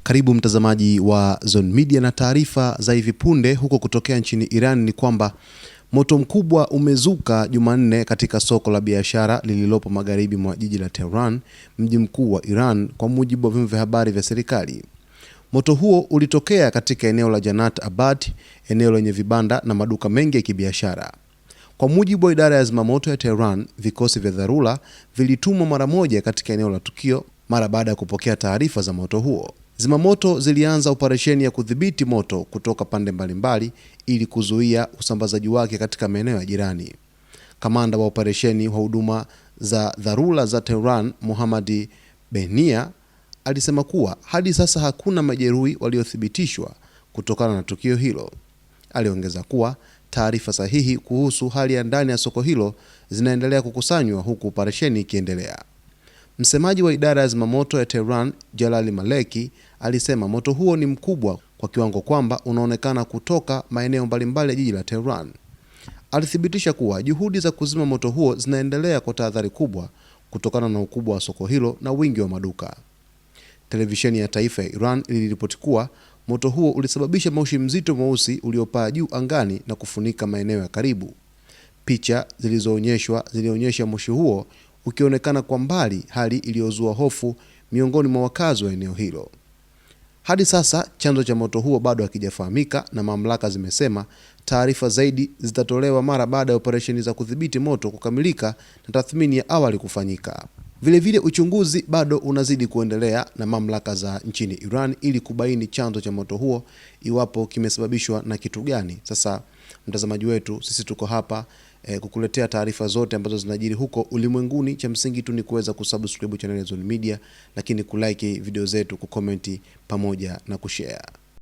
Karibu mtazamaji wa Zone Media, na taarifa za hivi punde huko kutokea nchini Iran ni kwamba moto mkubwa umezuka Jumanne katika soko la biashara lililopo magharibi mwa jiji la Tehran, mji mkuu wa Iran, kwa mujibu wa vyombo vya habari vya serikali. Moto huo ulitokea katika eneo la Janat Abad, eneo lenye vibanda na maduka mengi ya kibiashara. Kwa mujibu wa idara ya zimamoto ya Tehran, vikosi vya dharura vilitumwa mara moja katika eneo la tukio mara baada ya kupokea taarifa za moto huo. Zimamoto zilianza operesheni ya kudhibiti moto kutoka pande mbalimbali ili kuzuia usambazaji wake katika maeneo ya jirani. Kamanda wa operesheni wa huduma za dharura za Tehran, Mohammad Behnia, alisema kuwa hadi sasa hakuna majeruhi waliothibitishwa kutokana na tukio hilo. Aliongeza kuwa taarifa sahihi kuhusu hali ya ndani ya soko hilo zinaendelea kukusanywa huku operesheni ikiendelea. Msemaji wa idara ya zimamoto ya Tehran, Jalali Maleki, alisema moto huo ni mkubwa kwa kiwango kwamba unaonekana kutoka maeneo mbalimbali ya jiji la Tehran. Alithibitisha kuwa juhudi za kuzima moto huo zinaendelea kwa tahadhari kubwa kutokana na ukubwa wa soko hilo na wingi wa maduka. Televisheni ya taifa ya Iran iliripoti kuwa moto huo ulisababisha moshi mzito mweusi uliopaa juu angani na kufunika maeneo ya karibu. Picha zilionyesha moshi huo ukionekana kwa mbali, hali iliyozua hofu miongoni mwa wakazi wa eneo hilo. Hadi sasa chanzo cha moto huo bado hakijafahamika na mamlaka zimesema taarifa zaidi zitatolewa mara baada ya operesheni za kudhibiti moto kukamilika na tathmini ya awali kufanyika. Vilevile uchunguzi bado unazidi kuendelea na mamlaka za nchini Iran ili kubaini chanzo cha moto huo, iwapo kimesababishwa na kitu gani. Sasa mtazamaji wetu, sisi tuko hapa kukuletea taarifa zote ambazo zinajiri huko ulimwenguni. Cha msingi tu ni kuweza kusubscribe channel ya Zone Media, lakini kulike video zetu, kucomment pamoja na kushare.